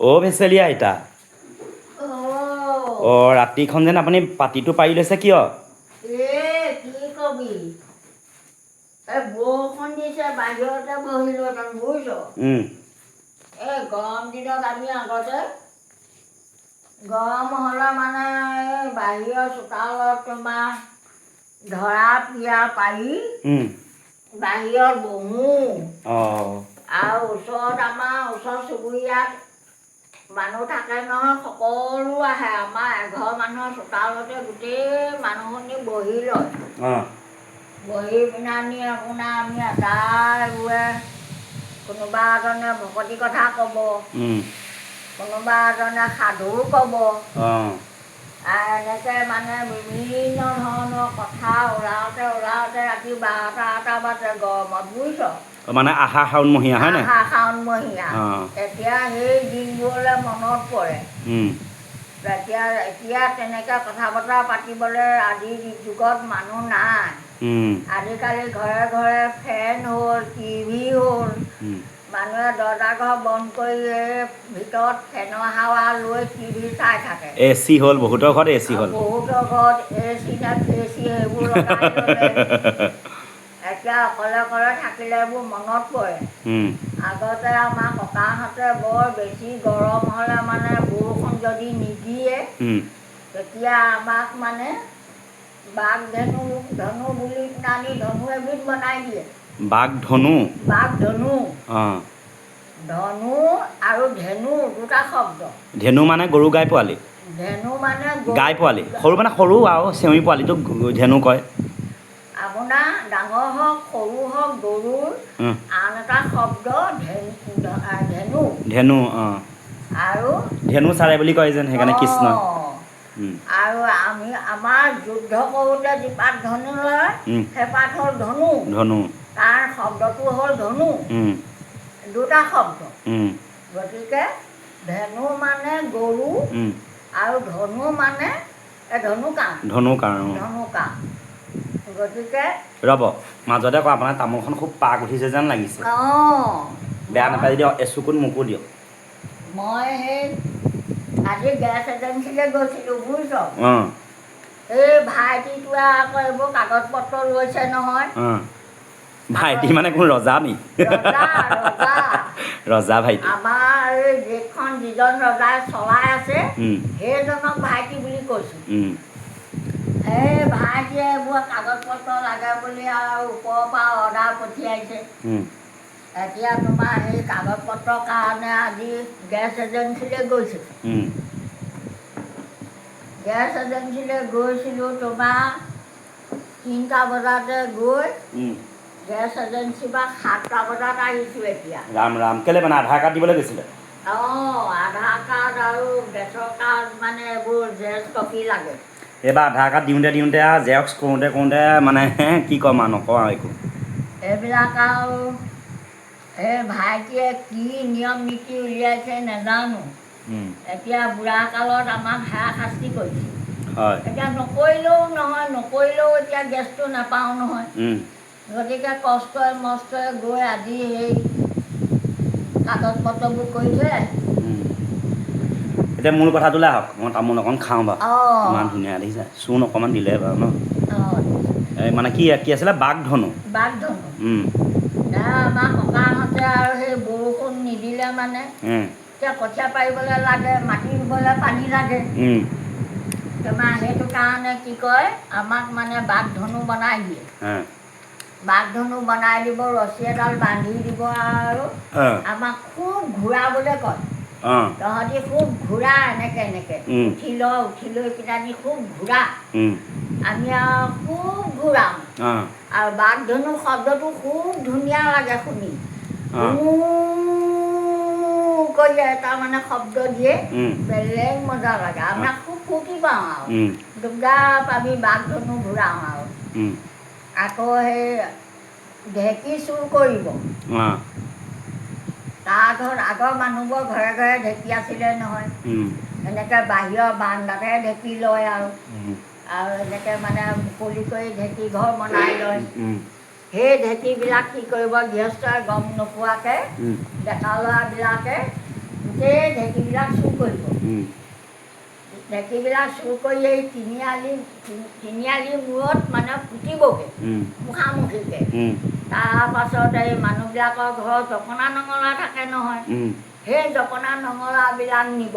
অ' ভেচেলীয়া আইতা অ', অ' ৰাতিখন যেন আপুনি পাতিটো পাৰি লৈছে কিয়? কি কবি বৰষুণ দিছে বাহিৰতে বহিলো তই বুজিছ গৰম দিনত আমি আগতে গৰম হ'লে মানে বাহিৰৰ চোতালত তোমাৰ ধৰা পিয়া পাৰি বাহিৰত বহো আৰু ওচৰ চুবুৰীয়াত মানুহ থাকে নহয় সকলো আহে আমাৰ এঘৰ মানুহৰ চোতালতে গোটেই মানুহখিনি বহি লয় বহি পিনানি আপোনাৰ আমি আটাইবোৰে কোনোবা এজনে ভকতি কথা ক'ব কোনোবা এজনে সাধু ক'ব এনেকৈ মানে বিভিন্ন ধৰণৰ কথা ওলাওঁতে ৰাতি 12টা বাজে গৰমত বুজিছ মানে আহাৰ শাওণমহীয়া হয় নাই? শাওণমহীয়া এতিয়া সেই দিনবোৰলৈ মনত পৰে এতিয়া তেনেকৈ কথা বতৰা পাতিবলৈ আজিৰ যুগত মানুহ নাই আজিকালি ঘৰে ঘৰে ফেন হ'ল টিভি হ'ল মানুহে দৰ্জা ঘৰ বন্ধ কৰি ভিতৰত ফেনৰ হাৱা লৈ টিভি চাই থাকে AC হ'ল বহুতৰ ঘৰত AC হ'ল বহুতৰ ঘৰত AC নে ফেচি সেইবোৰ লগাই ল'লে এতিয়া অকলে অকলে থাকিলে এইবোৰ মনত পৰে আগতে আমাৰ ককাহঁতে বৰ বেছি গৰম হ'লে মানে বৰষুণ যদি নিদিয়ে তেতিয়া আমাক মানে বাঘ ধনু বুলি আনি ধনু এবিধ বনাই দিয়ে বাঘ ধনু ধনু আৰু ধেনু দুটা শব্দ ধেনু মানে গৰু গাই পোৱালি ধেনু মানে গাই পোৱালি সৰু মানে সৰু আৰু চেউৰী পোৱালিটোক ধেনু কয় আপোনাৰ ডাঙৰ হওক সৰু হওক গৰুৰ আন এটা শব্দ ধেনু ধেনু আৰু ধেনু চাৰে বুলি কয় যেন সেইকাৰণে কৃষ্ণ আৰু আমাৰ যুদ্ধ কৰোঁতে যিপাত ধনু লয় সেইপাত হ'ল ধনু তাৰ শব্দটো হ'ল ধনু দুটা শব্দ গতিকে ধেনু মানে গৰু আৰু ধনু মানে ধনুকাঁড় গতিকে ৰ'ব মাজতে আকৌ আপোনাৰ তামোলখন খুব পাক উঠিছে যেন লাগিছে বেয়া নাপায় যদি এচুকুত মোকো দিয়ক মই সেই আজি গেছ এজেঞ্চিলৈ গৈছিলোঁ বুজিছ এই ভাইটিটোৱে আকৌ এইবোৰ কাগজ পত্ৰ লৈছে নহয় ভাইটি মানে কোন ৰজা নি ৰজা ভাইটি আমাৰ এই দেশখন যিজন ৰজাই চলাই আছে সেইজনক ভাইটি বুলি কৈছোঁ এই ভাইটিয়ে এইবোৰ কাগজ পত্ৰ লাগে বুলি আৰু ওপৰৰ পৰা অৰ্ডাৰ পঠিয়াইছে এতিয়া তোমাৰ সেই কাগজ পত্ৰৰ কাৰণে আজি গেছ এজেঞ্চিলৈ গৈছিলোঁ গেছ এজেঞ্চিলৈ গৈছিলোঁ তোমাৰ 3টা বজাতে গৈ গেছ এজেঞ্চিৰ পৰা 7টা বজাত আহিছোঁ এতিয়া ৰাম কেলে মানে আধাৰ কাৰ্ড দিবলৈ গৈছিলে আধাৰ কাৰ্ড আৰু গেছৰ কাৰ্ড মানে এইবোৰ জেৰক্স কপি লাগে এইবাৰ আধাৰ কাৰ্ড দিওঁতে আৰু জেৰক্স কৰোঁতে মানে কি ক'ম আৰু নকওঁ আৰু একো এইবিলাক আৰু এই ভাইটিয়ে কি নিয়ম নীতি উলিয়াইছে নাজানো এতিয়া বুঢ়া কালত আমাক শাস্তি কৰিছে এতিয়া নকৰিলেও এতিয়া গেছটো নাপাওঁ নহয় গতিকে কষ্টই মষ্টই গৈ আজি সেই কাগজ পত্ৰবোৰ কৰি থৈ এতিয়া মূল কথাটোলৈ আহক মই তামোল অকণ খাওঁ বাৰু ইমান ধুনীয়া দেখিছে চূণ অকণমান দিলে বাৰু ন মানে কি আছিলে বাঘ ধনু আমাৰ ককাহঁতে আৰু সেই বৰষুণ নিদিলে মানে এতিয়া কঠীয়া পাৰিবলৈ লাগে মাটি ৰুবলৈ পানী লাগে তোমাৰ সেইটো কাৰণে কি কয় আমাক মানে বাঘ ধনু বনাই দিয়ে বাঘ ধনু বনাই দিব ৰছী এডাল বান্ধি দিব আৰু আমাক খুব ঘূৰাবলৈ কয় তহঁতি খুব ঘূৰা এনেকে উঠি লৈ পিনে খুব ঘূৰা আমি আৰু খুব ঘূৰাওঁ আৰু বাঘ ধনু শব্দটো খুব ধুনীয়া লাগে শুনি কৰি এটা মানে শব্দ দিয়ে বেলেগ মজা লাগে আমাক খুব ফূৰ্তি পাওঁ আৰু দুৰ্গা আমি বাঘ ধনু ঘূৰাওঁ আৰু আকৌ সেই ঢেঁকী চুৰ কৰিব তাৰ ঘৰত আগৰ মানুহবোৰ ঘৰে ঘৰে ঢেঁকী আছিলে নহয় এনেকৈ বাহিৰৰ বান্দাতে ঢেঁকী লয় আৰু এনেকৈ মানে মুকলি কৰি ঢেঁকী ঘৰ বনাই লয় সেই ঢেঁকীবিলাক কি কৰিব গৃহস্থই গম নোপোৱাকৈ ডেকা ল'ৰাবিলাকে গোটেই ঢেঁকীবিলাক চুৰ কৰিব ঢেঁকীবিলাক চুৰ কৰি এই তিনিআলি মূৰত মানে পুতিবগৈ মুখামুখিকৈ তাৰপাছত এই মানুহবিলাকৰ ঘৰত জপনা নঙলা থাকে নহয় সেই জপনা নঙলাবিলাক নিব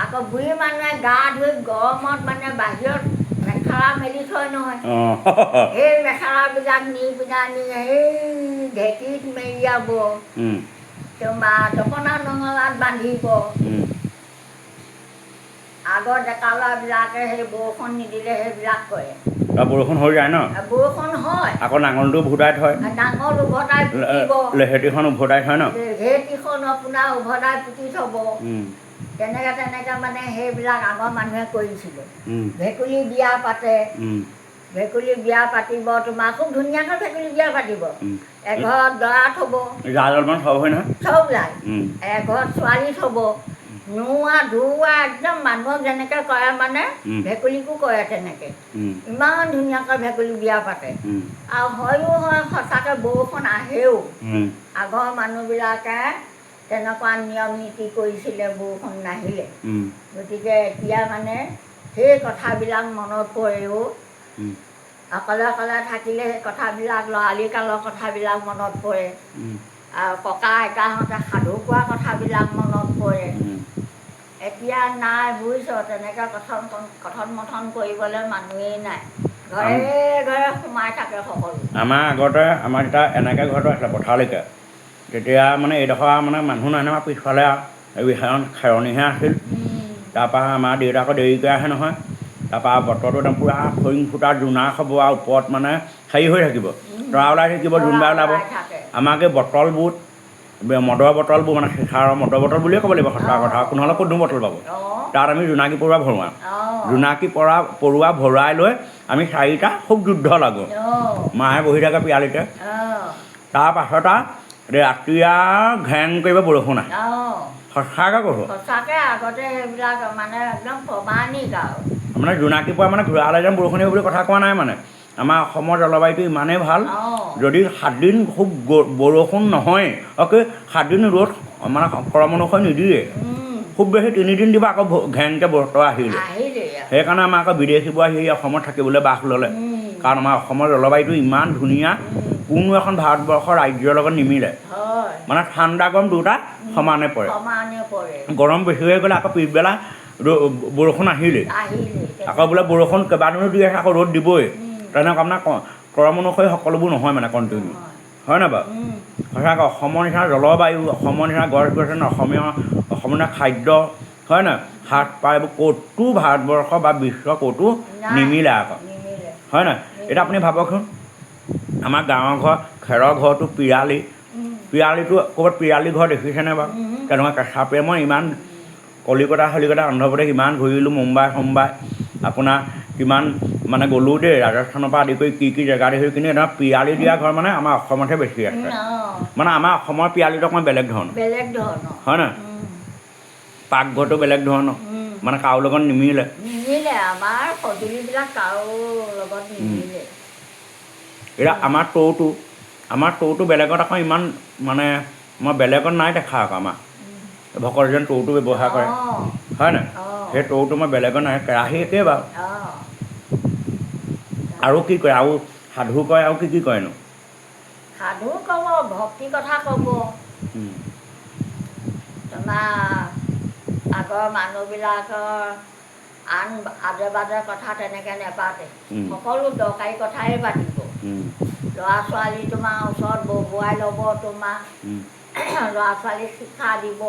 আকৌ বুঢ়ী মানুহে গা ধুই গৰমত মানে বাহিৰত মেখেলা মেলি থয় নহয় সেই মেখেলাবিলাক নি পিনে সেই ঢেঁকীত মেৰিয়াব জপনা নঙলাত বান্ধিব আগৰ ডেকা ল'ৰাবিলাকে সেই বৰষুণ নিদিলে সেইবিলাক কৰে বৰষুণ হৈ যায় ন বৰষুণ হয় আকৌ নাঙলটো উভতাই থয় নাঙল উভতাই পুতিব লেহেটিখন উভতাই থয় ন লেহেটিখন আপোনাৰ উভতাই পুতি থ'ব তেনেকৈ মানে সেইবিলাক আগৰ মানুহে কৰিছিলে ভেকুলী বিয়া পাতে ভেকুলী বিয়া পাতিব তোমাৰ খুব ধুনীয়াকৈ ভেকুলী বিয়া পাতিব এঘৰত দৰা থ'ব জা জলপান চব হয় নহয় চব লাগে এঘৰত ছোৱালী থ'ব নোৱা ধুওৱা একদম মানুহক যেনেকৈ কৰে মানে ভেকুলীকো কৰে তেনেকৈ ইমান ধুনীয়াকৈ ভেকুলী বিয়া পাতে আৰু হয়ো হয় সঁচাকৈ বৰষুণ আহেও আগৰ মানুহবিলাকে তেনেকুৱা নিয়ম নীতি কৰিছিলে বৰষুণ নাহিলে গতিকে এতিয়া মানে সেই কথাবিলাক মনত পৰেও অকলে অকলে থাকিলে সেই কথাবিলাক ল'ৰালি কালৰ কথাবিলাক মনত পৰে আৰু ককা আইতাহঁতে সাধু কোৱা কথাবিলাক মনত পৰে এতিয়া নাই বুজিছ তেনেকৈ কথন মথন কৰিবলৈ মানুহেই নাই ঘৰে ঘৰে সোমাই থাকে সকলো আমাৰ এতিয়া এনেকৈ ঘৰটো আছিলে পথাৰলৈকে তেতিয়া মানে এইডোখৰ মানে মানুহ নাই নহয় পিছফালে খেৰণিহে আছিল তাৰপৰা আমাৰ দেউতাকো দেৰিকৈ আহে নহয় তাৰপৰা বতৰটো একদম পূৰা ফৰিং ফুটা জোনাক হ'ব আৰু ওপৰত মানে হেৰি হৈ থাকিব তৰা ওলাই থাকিব জোনবাই ওলাব আমাকে বটল বুট মদৰ বটলবোৰ মানে শিখাৰৰ মদৰ বটল বুলিয়ে ক'ব লাগিব সঁচা কথা কোনোহ'লে ক'তনো বটল পাব তাত আমি জোনাকী পৰুৱা ভৰোৱাওঁ জোনাকী পৰুৱা ভৰাই লৈ আমি চাৰিটা খুব যুদ্ধ লাগোঁ মায়ে বহি থাকে পিৰালিতে তাৰপাছত ৰাতিয়া ঘেং কৰিব বৰষুণ আহে সঁচাকৈ কৈছোঁ সঁচাকৈ আগতে সেইবিলাক মানে একদম প্ৰমাণিক আৰু মানে জোনাকী পৰুৱা মানে ঘূৰালে যেন বৰষুণ আহিব বুলি কথা কোৱা নাই মানে আমাৰ অসমৰ জলবায়ুটো ইমানেই ভাল যদি 7 দিন খুব বৰষুণ নহয় অ'কে 7 দিন ৰ'দ মানে পৰামৰ্শ নিদিয়ে খুব বেছি 3 দিন দিব আকৌ ঘেংকৈ বতৰ আহিলে সেইকাৰণে আমাৰ আকৌ বিদেশীবোৰ আহি অসমত থাকিবলৈ বাস ল'লে কাৰণ আমাৰ অসমৰ জলবায়ুটো ইমান ধুনীয়া কোনো এখন ভাৰতবৰ্ষৰ ৰাজ্যৰ লগত নিমিলে মানে ঠাণ্ডা গৰম দুটা সমানে পৰে গৰম বেছি হৈ গ'লে আকৌ পিছবেলা বৰষুণ আহিলেই আকৌ বোলে বৰষুণ কেইবাদিনো দি আছে আকৌ ৰ'দ দিবই তেনেকৈ আপোনাৰ ক্ৰম অনুসৰি সকলোবোৰ নহয় মানে কণ্টিনিউ হয় নাই বাৰু সঁচাকৈ অসমৰ নিচিনা জলবায়ু অসমৰ নিচিনা গছ গছনি অসমৰ নিচিনা খাদ্য হয় নাই সাজ পাৰ এইবোৰ ক'তো ভাৰতবৰ্ষ বা বিশ্ব ক'তো নিমিলে আকৌ হয় নাই এতিয়া আপুনি ভাবকচোন আমাৰ গাঁৱৰ ঘৰ খেৰৰ ঘৰটো পিৰালিটো ক'ৰবাত পিৰালি ঘৰ দেখিছেনে বাৰু তেনেকুৱা কেঁচা মই ইমান কলিকতা অন্ধ্ৰপ্ৰদেশ ইমান ঘূৰিলোঁ মুম্বাই আপোনাৰ কিমান মানে গ'লোঁ দেই ৰাজস্থানৰ পৰা আদি কৰি কি জেগা দেখিছোঁ কিন্তু এটা পিৰালি দিয়া ঘৰ মানে আমাৰ অসমতহে বেছি আছে মানে আমাৰ অসমৰ পিৰালিটো অকণমান বেলেগ ধৰণৰ হয় নাই পাকঘৰটো বেলেগ ধৰণৰ মানে কাৰো লগত নিমিলে আমাৰ সঁজুলিবিলাক কাৰো লগত নিমিলে এতিয়া আমাৰ টৌটো বেলেগত আকৌ ইমান মানে মই বেলেগত নাই দেখা আকৌ আমাৰ ভকত যেন টৌটো ব্যৱহাৰ কৰে হয় নাই সেই টৌটো মই বেলেগত নাই কেৰাহী একেই বাৰু আৰু কি কৰে আৰু সাধু কয় আৰু কি কৰেনো সাধু ক'ব ভক্তি কথা ক'ব তোমাৰ আগৰ মানুহবিলাকৰ আন আজে বাজে কথা তেনেকৈ নেপাতে সকলো দৰকাৰী কথাই পাতিব ল'ৰা ছোৱালী তোমাৰ ওচৰত বহুৱাই ল'ব তোমাৰ ল'ৰা ছোৱালীক শিক্ষা দিব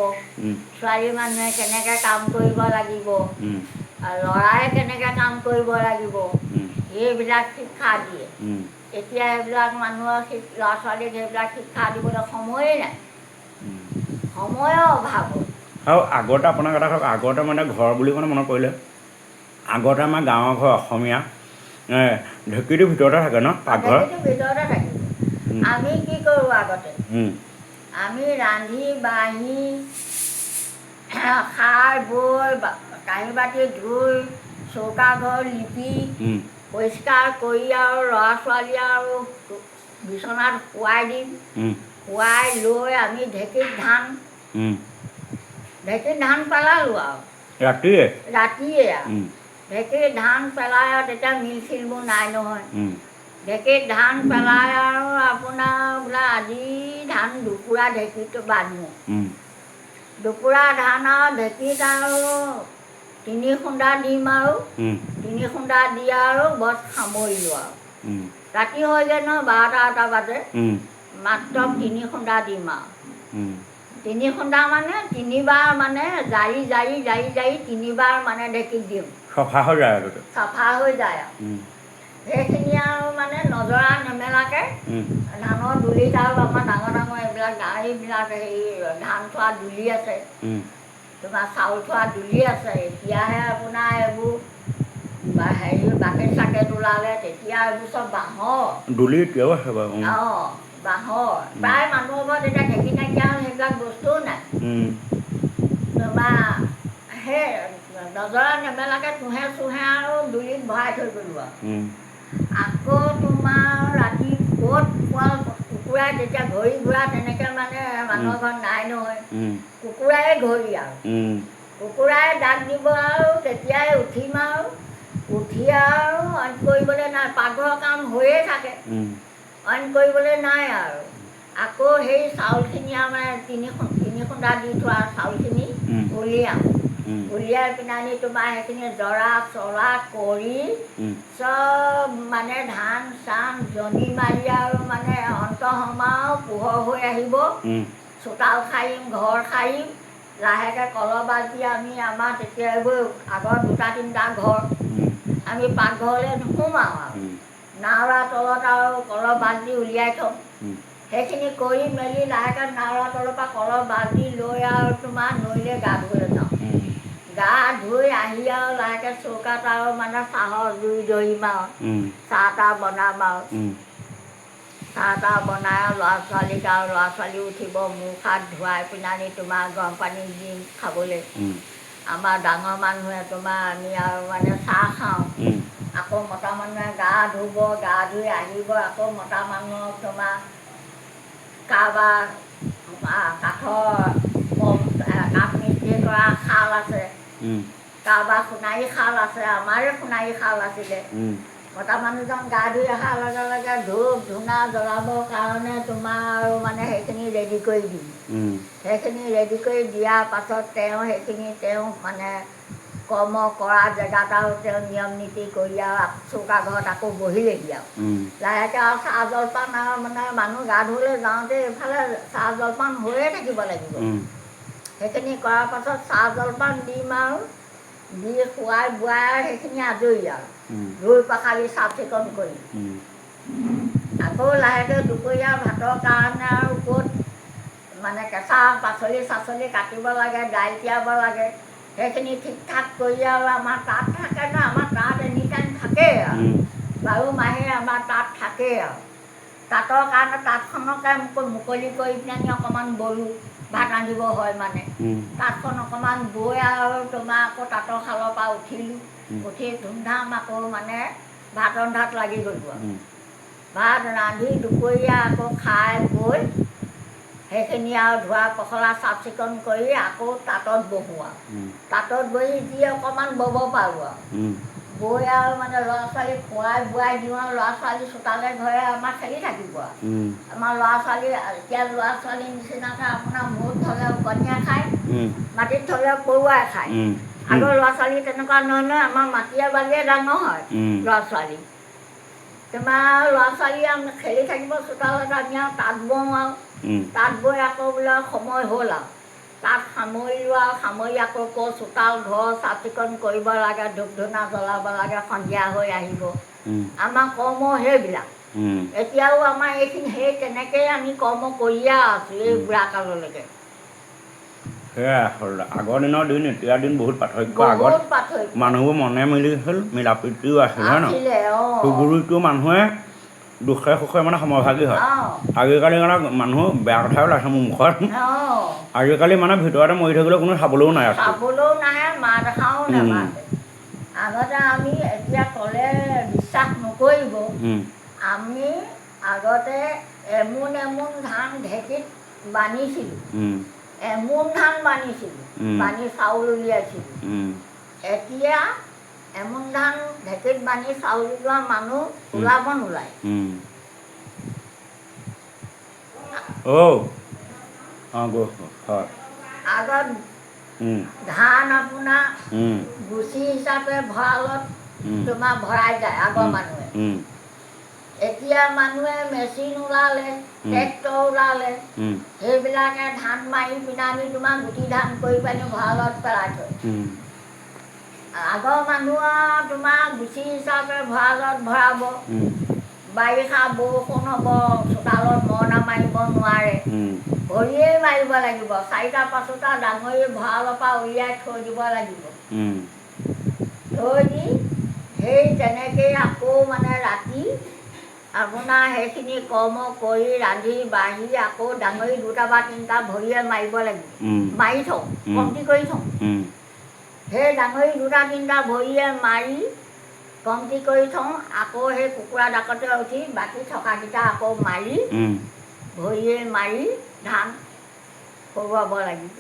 ছোৱালী মানুহে কেনেকৈ কাম কৰিব লাগিব ল'ৰাই কেনেকৈ কাম কৰিব লাগিব সেইবিলাক শিক্ষা দিয়ে এতিয়া এইবিলাক মানুহৰ ল'ৰা ছোৱালীক সেইবিলাক শিক্ষা দিবলৈ সময়েই নাই সময়ৰ অভাৱ আৰু আগতে আপোনাৰ কথা কওক আগতে মানে ঘৰ বুলি মানে মনত পৰিলে আগতে আমাৰ গাঁৱৰ ঘৰ অসমীয়া ঢেঁকীটোৰ ভিতৰতে থাকে ন পাকঘৰ ভিতৰতে থাকিব আমি কি কৰোঁ আগতে আমি ৰান্ধি বাঢ়ি খাই বৈ কাঁহী বাতি ধুই চৌকা ঘৰ লিপি পৰিষ্কাৰ কৰি আৰু ল'ৰা ছোৱালী আৰু বিচনাত শুৱাই দিম শুৱাই লৈ আমি ঢেঁকীত ধান ঢেঁকীত ধান পেলালোঁ আৰু ৰাতিয়ে ৰাতিয়ে আৰু ঢেঁকীত ধান পেলাই আৰু তেতিয়া মিল চিলবোৰ নাই নহয় ঢেঁকীত ধান পেলাই আৰু আপোনাৰ বোলে আজি ধান দুপুৰা ঢেঁকীত বান্ধো দুপুৰা ধান আৰু ঢেঁকীত আৰু 3 খুন্দা দিম আৰু 3 খুন্দা দি আৰু বছ সামৰিলোঁ আৰু ৰাতি হৈ যায় নহয় 12টা 1টা বাজে মাত্ৰ 3 খুন্দা দিম আৰু 3 খুন্দা মানে 3বাৰ মানে জাৰি জাৰি জাৰি জাৰি 3বাৰ মানে ঢেঁকীত দিওঁ চফা হৈ যায় আগতে চাফা হৈ যায় আৰু সেইখিনি আৰু মানে নজৰা নেমেলাকৈ ধানৰ দুলিত আৰু আমাৰ ডাঙৰ ডাঙৰ এইবিলাক গাড়ীবিলাক হেৰি ধান থোৱা দুলি আছে তোমাৰ চাউল থোৱা দুলি আছে এতিয়াহে আপোনাৰ এইবোৰ হেৰি বাকেট চাকেট ওলালে তেতিয়া এইবোৰ চব বাঁহৰ দুলি এতিয়াও আছে বাৰু অঁ বাঁহৰ প্ৰায় মানুহৰ ঘৰত এতিয়া ঢেঁকী নাইকিয়া হ'ল সেইবিলাক বস্তুও নাই তোমাৰ সেই নজৰা নেমেলাকৈ চুহে চুহে আৰু দুলিত ভৰাই থৈ গ'লোঁ আৰু আকৌ তোমাৰ ৰাতি ক'ত পোৱা কুকুৰাই তেতিয়া ঘড়ী ঘূৰা তেনেকৈ মানে মানুহৰ ঘৰত নাই নহয় কুকুৰাই ঘড়ী আৰু কুকুৰাই ডাক দিব আৰু তেতিয়াই উঠিম আৰু উঠি আৰু অইন কৰিবলৈ নাই পাকঘৰৰ কাম হৈয়ে থাকে অইন কৰিবলৈ নাই আৰু আকৌ সেই চাউলখিনি আমাৰ 3 খুন্দা দি থোৱা চাউলখিনি উলিয়াম উলিয়াই পিনানি তোমাৰ সেইখিনি জৰা চলা কৰি চব মানে ধান চান জনি মাৰি আৰু মানে অন্তঃসমাও পোহৰ হৈ আহিব চোতাল সাৰিম ঘৰ সাৰিম লাহেকৈ কলৰ বাল্টি আমি আমাৰ তেতিয়া এইবোৰ আগৰ 2টা 3টা ঘৰ আমি পাকঘৰলৈ নোসোমাওঁ আৰু নাৱৰা তলত আৰু কলৰ বাল্টি উলিয়াই থ'ম সেইখিনি কৰি মেলি লাহেকৈ নাৱৰা তলৰ পৰা কলৰ বাল্টি লৈ আৰু তোমাৰ নৈলৈ গা ধুবলৈ যাওঁ গা ধুই আহি আৰু লাহেকৈ চৌকাত আৰু মানে চাহৰ জুই ধৰিম আৰু চাহ তাহ বনাম আৰু চাহ তাহ বনাই আৰু ল'ৰা ছোৱালী উঠিব মুখ হাত ধুৱাই পিনানি তোমাৰ গৰম পানী দিম খাবলৈ আমাৰ ডাঙৰ মানুহে তোমাৰ আমি আৰু মানে চাহ খাওঁ আকৌ মতা মানুহে গা ধুব গা ধুই আহিব আকৌ মতা মানুহক তোমাৰ কাৰোবাৰ কাঠৰ কাঠ মিস্ত্ৰী কৰা শাল আছে কাৰোবাৰ সোণাৰী শাল আছে আমাৰে সোণাৰী শাল আছিলে মতা মানুহজন গা ধুই অহাৰ লগে লগে ধূপ ধূনা জ্বলাবৰ কাৰণে তোমাৰ আৰু মানে সেইখিনি ৰেডি কৰি দিম সেইখিনি ৰেডি কৰি দিয়াৰ পাছত তেওঁ মানে কৰ্ম কৰা জেগাত আৰু তেওঁ নিয়ম নীতি কৰি আৰু চৌকা ঘৰত আকৌ বহিলেহি আৰু লাহেকৈ আৰু চাহ জলপান আৰু মানে মানুহ গা ধুবলৈ যাওঁতে এইফালে চাহ জলপান হৈয়ে থাকিব লাগিব সেইখিনি কৰাৰ পাছত চাহ জলপান দিম আৰু দি খুৱাই বোৱাই সেইখিনি আজৰি আৰু ধুই পখালি চাফ চিকুণ কৰি আকৌ লাহেকৈ দুপৰীয়া ভাতৰ কাৰণে আৰু ক'ত মানে কেঁচা পাচলি চাচলি কাটিব লাগে দাইল তিয়াব লাগে সেইখিনি ঠিক ঠাক কৰি আৰু আমাৰ তাত থাকে ন আমাৰ তাত এনি টাইম থাকেই আৰু 12 মাহে আমাৰ তাত থাকেই আৰু তাঁতৰ কাৰণে তাঁতখনকে মুকলি কৰি পিনি অকণমান বলোঁ ভাত ৰান্ধিব হয় মানে তাঁতখন অকণমান বৈ আৰু তোমাৰ আকৌ তাঁতৰ শালৰ পৰা উঠিলোঁ উঠি ধুমধাম আকৌ মানে ভাত ৰন্ধাত লাগি গ'লোঁ আৰু ভাত ৰান্ধি দুপৰীয়া আকৌ খাই বৈ সেইখিনি আৰু ধোৱা পখলা চাফ চিকুণ কৰি আকৌ তাঁতত বহোঁ আৰু তাঁতত বহি যি অকণমান ব'ব পাৰোঁ আৰু বৈ আৰু মানে ল'ৰা ছোৱালীক খুৱাই বোৱাই দিওঁ আৰু ল'ৰা ছোৱালী চোতালে ঘৰে আমাৰ খেলি থাকিব আৰু আমাৰ ল'ৰা ছোৱালী এতিয়া ল'ৰা ছোৱালীৰ নিচিনাকৈ আপোনাৰ মূৰত থ'লেও কণীয়ে খায় মাটিত থ'লেও পৰুৱাই খায় আগৰ ল'ৰা ছোৱালী তেনেকুৱা নহয় আমাৰ মাটিয়ে বালিয়ে ডাঙৰ হয় ল'ৰা ছোৱালী তোমাৰ ল'ৰা ছোৱালী আমি খেলি থাকিব চোতালত আমি আৰু তাঁত বওঁ আৰু তাঁত বৈ আকৌ বোলে সময় হ'ল আৰু তাত সামৰিলোঁ আৰু সামৰি আকৌ চোতাল ঘৰ চাফ চিকুণ কৰিব লাগে ধূপ ধূনা জ্বলাব লাগে সন্ধিয়া হৈ আহিব আমাৰ কৰ্ম সেইবিলাক এতিয়াও আমাৰ এইখিনি সেই তেনেকৈয়ে আমি কৰ্ম কৰিয়ে আছোঁ এই বুঢ়া কাললৈকে সেয়াই আচলতে আগৰ দিনৰ দিন এতিয়াৰ দিন বহুত পাৰ্থক্য আগত মানুহবোৰ মনে মিলি হ'ল মিলা প্ৰীতিও আছিল হয় ন সুগুৰুটো মানুহে দুখে সুখে মানে সমভাগী হয় আজিকালি মানে মানুহ বেয়া কথাই ওলাইছে মোৰ মুখত আজিকালি মানে ভিতৰতে মৰি থাকিলেও কোনো চাবলৈও নাই চাবলৈও নাহে মাত এষাৰো নেমাতে আগতে আমি এতিয়া ক'লে বিশ্বাস নকৰিব আমি আগতে এমোন ধান ঢেঁকীত বান্ধিছিলোঁ এমোন ধান বান্ধিছিলোঁ, বান্ধি চাউল উলিয়াইছিলোঁ। এতিয়া এমোন ধান ঢেঁকীত বান্ধি চাউল উলিওৱা মানুহ ওলাব নোলায়। আগত ধান আপোনাৰ গুচি হিচাপে ভঁৰালত তোমাৰ ভৰাই যায় আগৰ মানুহে। এতিয়া মানুহে মেচিন ওলালে, ট্ৰেক্টৰ ওলালে, সেইবিলাকে ধান মাৰি পিনানি তোমাৰ গুটি ধান কৰি পানি ভঁৰালত পেলাই থয়। আগৰ মানুহ তোমাৰ গুচি হিচাপে ভঁৰালত ভৰাব। বাৰিষা বৰষুণ হ'ব, চোতালত মৰণা মাৰিব নোৱাৰে, ভৰিয়ে মাৰিব লাগিব। 4টা 5টা ডাঙৰি ভঁৰালৰ পৰা উলিয়াই থৈ দিব লাগিব। থৈ দি সেই তেনেকেই আকৌ মানে ৰাতি আপোনাৰ সেইখিনি কৰ্ম কৰি ৰান্ধি বাঢ়ি আকৌ ডাঙৰি 2টা বা 3টা ভৰিয়ে মাৰিব লাগিব। মাৰি থওঁ, কমটি কৰি থওঁ। সেই ডাঙৰি 2টা 3টা ভৰিয়ে মাৰি কমটি কৰি থওঁ। আকৌ সেই কুকুৰা ডাকতে উঠি বাকী থকাকেইটা আকৌ মাৰি ভৰিয়ে মাৰি ধান খৰুৱাব লাগিব।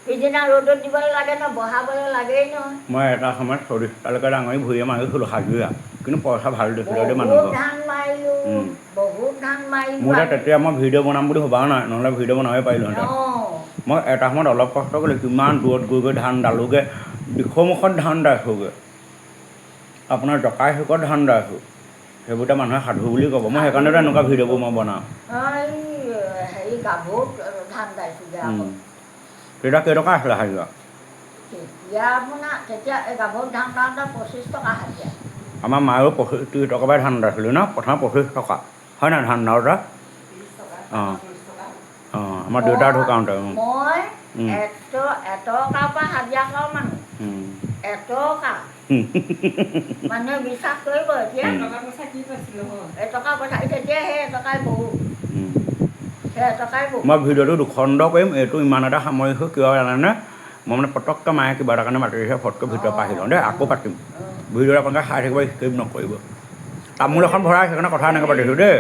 পিছদিনা ৰ'দত দিবলৈ লাগে ন, বহাবলৈ লাগেই নহয়। মই এটা সময়ত 40টালৈকে ডাঙৰি ভৰিয়ে মাৰিছিলোঁ হাজিৰা, কিন্তু পইচা ভাল দিছিলে দেই বহুত মানুহক। ধান মাৰিলোঁ, বহুত ধান মাৰিলোঁ। মোৰ তেতিয়া মই ভিডিঅ' বনাম বুলি ভবাও নাই, নহ'লে ভিডিঅ' বনাবই পাৰিলোঁহেঁতেন। মই এটা সময়ত অলপ কষ্ট কৰিলোঁ, কিমান দূৰত গৈ গৈ ধান দালোগৈ, দিখৌমুখত ধান দাইছোগৈ, আপোনাৰ জকাই চুকত ধান দাইছোঁ। সেইবোৰতে মানুহে সাধু বুলি ক'ব। মই সেইকাৰণেতো এনেকুৱা ভিডিঅ'বোৰ মই বনাওঁ। হেৰি গাভৰুত ধান দাইছোগৈ আকৌ। তেতিয়া কেইটকা আছিলে হাজিৰা? তেতিয়া গাভৰুত ধান দাওঁতে 25 টকা হাজিৰা। আমাৰ মায়েও 30 টকাৰ পৰাই ধান দাইছিলোঁ ন, প্ৰথমে 25 টকা হয় নাই ধান দাওঁতে? আমাৰ দেউতা ঢুকাওঁতে মই এটকাৰ পৰা হাজিৰা কৰা মানুহ, এটকা। মানুহে বিশ্বাস কৰিব এতিয়া। এটকা পইচা তেতিয়া সেই এটকাই বহুত, সেই এটকাই বহুত। মই ভিডিঅ'টো দুখণ্ড কৰিম, এইটো ইমান এটা সামৰিছোঁ কিয় জানেনে? মই মানে পটককৈ মায়ে কিবা এটা কাৰণে মাতি দিছে, ফটকৈ ভিতৰত পৰা আহি লওঁ দেই, আকৌ পাতিম। ভিডিঅ'টো আপোনালোকে চাই থাকিব, স্কিপ নকৰিব। তামোল এখন ভৰাই সেইকাৰণে কথা এনেকৈ পাতিছোঁ দেই।